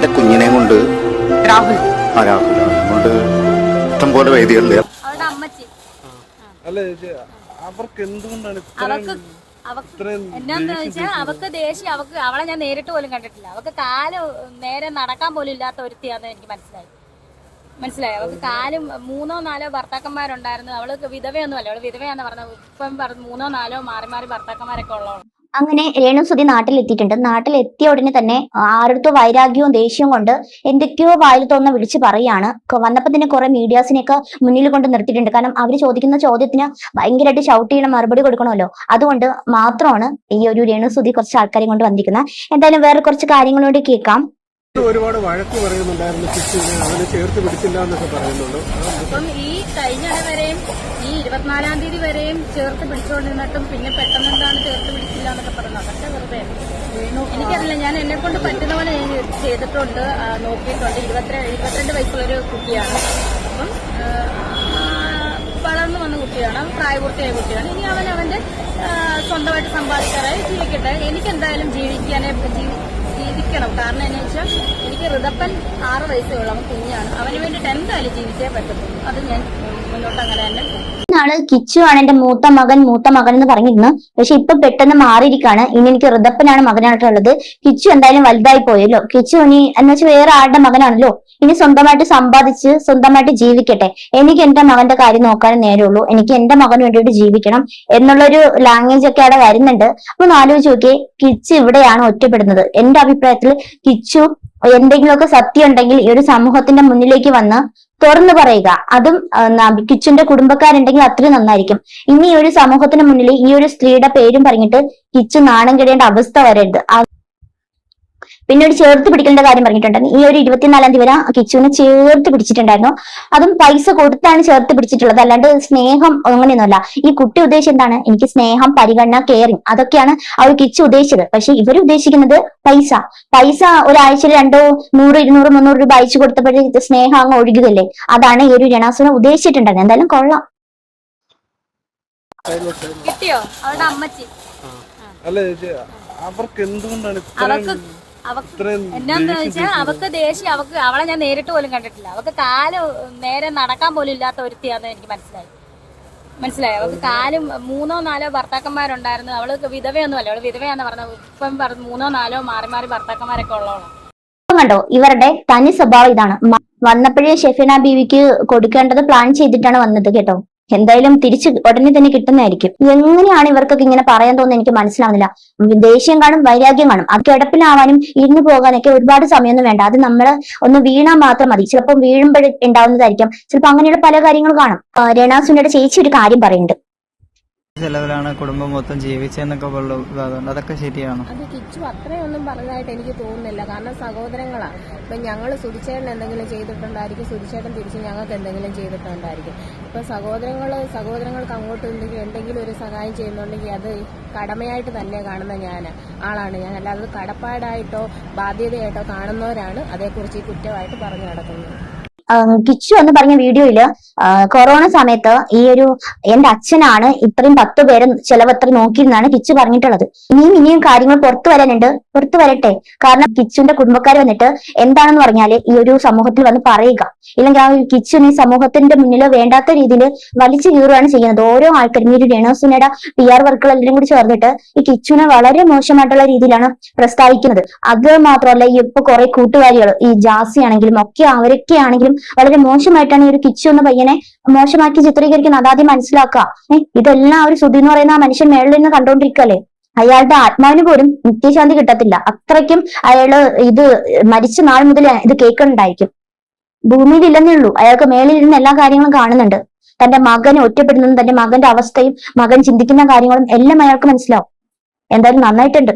എന്റെ കുഞ്ഞിനെ കൊണ്ട് രാഹുൽ കൊണ്ട് ഇഷ്ടംപോലെ വേദികളിൽ അവളുടെ അമ്മച്ചി അല്ല അവർക്ക് എന്തുകൊണ്ടാണ് എന്നാന്ന് വെച്ചാൽ അവക്ക് ദേഷ്യം, അവളെ ഞാൻ നേരിട്ട് പോലും കണ്ടിട്ടില്ല. അവക്ക് കാല് നേരെ നടക്കാൻ പോലും ഇല്ലാത്ത ഒരുത്തിയാന്ന് എനിക്ക് മനസ്സിലായി. അവക്ക് കാലും 3 or 4 ഭർത്താക്കന്മാരുണ്ടായിരുന്നു. അവള് വിധവയൊന്നും അല്ല, അവള് വിധവയാന്ന് പറഞ്ഞത്. ഇപ്പം 3 or 4 മാറി ഭർത്താക്കന്മാരൊക്കെ ഉള്ളവളാണ്. അങ്ങനെ രേണുസുതി നാട്ടിലെത്തിയിട്ടുണ്ട്. നാട്ടിലെത്തിയ ഉടനെ തന്നെ ആരുടെ വൈരാഗ്യവും ദേഷ്യവും കൊണ്ട് എന്തൊക്കെയോ വായിൽ തോന്നുന്ന വിളിച്ച് പറയാണ്. വന്നപ്പോ തന്നെ കുറെ മീഡിയാസിനെയൊക്കെ മുന്നിൽ കൊണ്ട് നിർത്തിയിട്ടുണ്ട്. കാരണം അവർ ചോദിക്കുന്ന ചോദ്യത്തിന് ഭയങ്കരമായിട്ട് ഷൗട്ട് ചെയ്യണം, മറുപടി കൊടുക്കണമല്ലോ. അതുകൊണ്ട് മാത്രമാണ് ഈ ഒരു രേണുസുതി കുറച്ച് ആൾക്കാരെ കൊണ്ട് വന്നിരിക്കുന്നത്. എന്തായാലും വേറെ കുറച്ച് കാര്യങ്ങളോട് കേൾക്കാം. ഒരുപാട് വഴക്ക് പറയുന്നുണ്ടായിരുന്നു, അവനെ ചേർത്ത് പിടിച്ചില്ല എന്നൊക്കെ പറയുന്നുണ്ട്. അപ്പം ഈ കഴിഞ്ഞ വരെയും ഈ 24-ാം തീയതി വരെയും ചേർത്ത് പിടിച്ചുകൊണ്ടിരുന്നിട്ടും പിന്നെ പെട്ടെന്ന് എന്താണ് ചേർത്ത് പിടിച്ചില്ല എന്നൊക്കെ പറയുന്നത്. അതൊക്കെ വെറുതെ എനിക്കറിയില്ല. ഞാൻ എന്നെ കൊണ്ട് പറ്റുന്ന പോലെ ഞാൻ ചെയ്തിട്ടുണ്ട്, നോക്കിയിട്ടുണ്ട്. 22 വയസ്സുള്ളൊരു കുട്ടിയാണ്. അപ്പം വളർന്നു വന്ന കുട്ടിയാണ്, പ്രായപൂർത്തിയായ കുട്ടിയാണ്. ഇനി അവന്റെ സ്വന്തമായിട്ട് സമ്പാദിക്കാറായി ജീവിക്കട്ടെ. എനിക്കെന്തായാലും ജീവിക്കണം. കാരണം എന്ന് വെച്ചാൽ എനിക്ക് ഋതപ്പൻ 6 വയസ്സേ ഉള്ളൂ, അവൻ കുഞ്ഞാണ്. അവന് വേണ്ടിയിട്ട് എന്തായാലും ജീവിച്ചേ പറ്റത്തുള്ളൂ. അത് ഞാൻ മുന്നോട്ട് അങ്ങനെ തന്നെ. നാള് കിച്ചു ആണ് എന്റെ മൂത്ത മകൻ എന്ന് പറഞ്ഞിരുന്നു. പക്ഷെ ഇപ്പൊ പെട്ടെന്ന് മാറിയിരിക്കാണ്. ഇനി എനിക്ക് ഋതപ്പനാണ് മകനായിട്ടുള്ളത്. കിച്ചു എന്തായാലും വലുതായി പോയല്ലോ. കിച്ചു ഇനി എന്ന് വെച്ചാൽ വേറെ ആരുടെ മകനാണല്ലോ. ഇനി സ്വന്തമായിട്ട് സമ്പാദിച്ച് സ്വന്തമായിട്ട് ജീവിക്കട്ടെ. എനിക്ക് എന്റെ മകന്റെ കാര്യം നോക്കാനേ നേരമുള്ളൂ. എനിക്ക് എന്റെ മകന് വേണ്ടിയിട്ട് ജീവിക്കണം എന്നുള്ളൊരു ലാംഗ്വേജ് ഒക്കെ അവിടെ വരുന്നുണ്ട്. അപ്പൊ ഒന്ന് ആലോചിച്ച് നോക്കിയേ, കിച്ചു ഇവിടെയാണ് ഒറ്റപ്പെടുന്നത്. എന്റെ അഭിപ്രായത്തിൽ കിച്ചു എന്തെങ്കിലുമൊക്കെ സത്യം ഉണ്ടെങ്കിൽ ഈ ഒരു സമൂഹത്തിന്റെ മുന്നിലേക്ക് വന്ന് തുറന്നു പറയുക. അതും കിച്ചുന്റെ കുടുംബക്കാരുണ്ടെങ്കിൽ അത്രയും നന്നായിരിക്കും. ഇനി ഈ ഒരു സമൂഹത്തിന് മുന്നിൽ ഈ ഒരു സ്ത്രീയുടെ പേരും പറഞ്ഞിട്ട് കിച്ചു നാണം കെടേണ്ട അവസ്ഥ വരരുത്. പിന്നെ ഒരു ചേർത്ത് പിടിക്കേണ്ട കാര്യം പറഞ്ഞിട്ടുണ്ടെങ്കിൽ ഈ ഒരു 24-ാം തീയതി വരെ കിച്ചുവിനെ ചേർത്ത് പിടിച്ചിട്ടുണ്ടായിരുന്നു. അതും പൈസ കൊടുത്താണ് ചേർത്ത് പിടിച്ചിട്ടുള്ളത്, അല്ലാണ്ട് സ്നേഹം അങ്ങനെയൊന്നുമല്ല. ഈ കുട്ടി ഉദ്ദേശിച്ചത് എന്താണ്? എനിക്ക് സ്നേഹം, പരിഗണന, കെയറിങ്, അതൊക്കെയാണ് ആ ഒരു കിച്ചു ഉദ്ദേശിച്ചത്. പക്ഷെ ഇവർ ഉദ്ദേശിക്കുന്നത് പൈസ ഒരാഴ്ചയിൽ 100, 100, 200, 300 രൂപ അയച്ചു കൊടുത്തപ്പോഴേ സ്നേഹം അങ്ങ് ഒഴുകുകയല്ലേ. അതാണ് ഈ ഒരു രണാസുനെ ഉദ്ദേശിച്ചിട്ടുണ്ടായിരുന്നത്. എന്തായാലും കൊള്ളാം. കിട്ടിയോ അവളുടെ അമ്മച്ചി? അല്ല അവർക്ക് എന്തുകൊണ്ടാണ് എന്നാന്ന് വെച്ചാൽ അവക്ക് ദേഷ്യം, അവളെ ഞാൻ നേരിട്ട് പോലും കണ്ടിട്ടില്ല. അവക്ക് കാല് നേരെ നടക്കാൻ പോലും ഇല്ലാത്ത ഒരുത്തിയാന്ന് എനിക്ക് മനസ്സിലായി. അവക്ക് കാലും 3 or 4 ഭർത്താക്കന്മാരുണ്ടായിരുന്നു. അവള് വിധവയൊന്നും അല്ല, അവള് വിധവയാന്ന് പറഞ്ഞത്. ഇപ്പം 3 or 4 മാറി ഭർത്താക്കന്മാരൊക്കെ ഉള്ളവളാണ്. കണ്ടോ, ഇവരുടെ തനി സ്വഭാവം ഇതാണ്. വന്നപ്പോഴേ ഷെഫീന ബീവിക്ക് കൊടുക്കേണ്ടത് പ്ലാൻ ചെയ്തിട്ടാണ് വന്നത് കേട്ടോ. എന്തായാലും തിരിച്ച് ഉടനെ തന്നെ കിട്ടുന്നതായിരിക്കും. എങ്ങനെയാണ് ഇവർക്കൊക്കെ ഇങ്ങനെ പറയാൻ തോന്നുന്നത് എനിക്ക് മനസ്സിലാവുന്നില്ല. ദേഷ്യം കാണും, വൈരാഗ്യം കാണും. അത് കിടപ്പിലാവാനും ഇരുന്ന് പോകാനൊക്കെ ഒരുപാട് സമയമൊന്നും വേണ്ട. അത് നമ്മള് ഒന്ന് വീണാൽ മാത്രം മതി. ചിലപ്പോൾ വീഴുമ്പോൾ ഉണ്ടാവുന്നതായിരിക്കും. ചിലപ്പോൾ അങ്ങനെയുള്ള പല കാര്യങ്ങളും കാണും. രേണാസുനിയുടെ ചേച്ചി ഒരു കാര്യം പറയുന്നുണ്ട്. ചെലവിലാണ് കുടുംബം മൊത്തം ജീവിച്ചെന്നൊക്കെ അതുകൊണ്ട് അതൊക്കെ ശരിയാണ്. അത് കിച്ചു അത്രയൊന്നും പറഞ്ഞതായിട്ട് എനിക്ക് തോന്നുന്നില്ല. കാരണം സഹോദരങ്ങളാണ്. ഇപ്പൊ ഞങ്ങള് സുധിച്ചേട്ടൻ എന്തെങ്കിലും ചെയ്തിട്ടുണ്ടായിരിക്കും, സുധിച്ചേട്ടൻ തിരിച്ച് ഞങ്ങൾക്ക് എന്തെങ്കിലും ചെയ്തിട്ടുണ്ടായിരിക്കും. ഇപ്പൊ സഹോദരങ്ങൾക്ക് അങ്ങോട്ട് എന്തെങ്കിലും ഒരു സഹായം ചെയ്യുന്നുണ്ടെങ്കിൽ അത് കടമയായിട്ട് തന്നെ കാണുന്ന ആളാണ് ഞാൻ. അല്ലാതെ കടപ്പാടായിട്ടോ ബാധ്യതയായിട്ടോ കാണുന്നവരാണ് അതേക്കുറിച്ച് ഈ കുറ്റമായിട്ട് പറഞ്ഞു നടക്കുന്നത്. കിച്ചു എന്ന് പറഞ്ഞ വീഡിയോയില് കൊറോണ സമയത്ത് ഈ ഒരു എന്റെ അച്ഛനാണ് ഇത്രയും 10 പേരെ ചെലവത്ര നോക്കിയിരുന്നാണ് കിച്ചു പറഞ്ഞിട്ടുള്ളത്. ഇനിയും കാര്യങ്ങൾ പുറത്തു വരട്ടെ. കാരണം കിച്ചുവിന്റെ കുടുംബക്കാർ വന്നിട്ട് എന്താണെന്ന് പറഞ്ഞാല് ഈ ഒരു സമൂഹത്തിൽ വന്ന് പറയുക. ഇല്ലെങ്കിൽ ആ കിച്ചുവിന് ഈ സമൂഹത്തിന്റെ മുന്നിൽ വേണ്ടാത്ത രീതിയിൽ വലിച്ചു കീറുകയാണ് ചെയ്യുന്നത്. ഓരോ ആൾക്കാരും ഈ ഒരു രേണുസുനയുടെ PR വർക്കുകളെല്ലാം കൂടി ചേർന്നിട്ട് ഈ കിച്ചുവിനെ വളരെ മോശമായിട്ടുള്ള രീതിയിലാണ് പ്രസ്താവിക്കുന്നത്. അത് മാത്രമല്ല, ഈ ഇപ്പൊ കുറെ കൂട്ടുകാരികൾ, ഈ ജാസി ആണെങ്കിലും ഒക്കെ അവരൊക്കെ ആണെങ്കിലും വളരെ മോശമായിട്ടാണ് ഈ ഒരു കിച്ചു എന്ന പയ്യനെ മോശമാക്കി ചിത്രീകരിക്കുന്നത്. അതാദ്യം മനസ്സിലാക്കുക. ഇതെല്ലാം ഒരു സുധി എന്ന് പറയുന്ന ആ മനുഷ്യൻ മേളിൽ നിന്ന് കണ്ടോണ്ടിരിക്കല്ലേ. അയാളുടെ ആത്മാവിന് പോലും നിത്യശാന്തി കിട്ടത്തില്ല. അത്രയ്ക്കും അയാള് ഇത് മരിച്ച നാൾ മുതൽ ഇത് കേൾക്കുന്നുണ്ടായിരിക്കും. ഭൂമിയിൽ ഇല്ലെന്നേ ഉള്ളൂ, അയാൾക്ക് മേളിൽ ഇരുന്ന് എല്ലാ കാര്യങ്ങളും കാണുന്നുണ്ട്. തന്റെ മകനെ ഒറ്റപ്പെടുന്നതും തന്റെ മകന്റെ അവസ്ഥയും മകൻ ചിന്തിക്കുന്ന കാര്യങ്ങളും എല്ലാം അയാൾക്ക് മനസ്സിലാവും. എന്തായാലും നന്നായിട്ടുണ്ട്.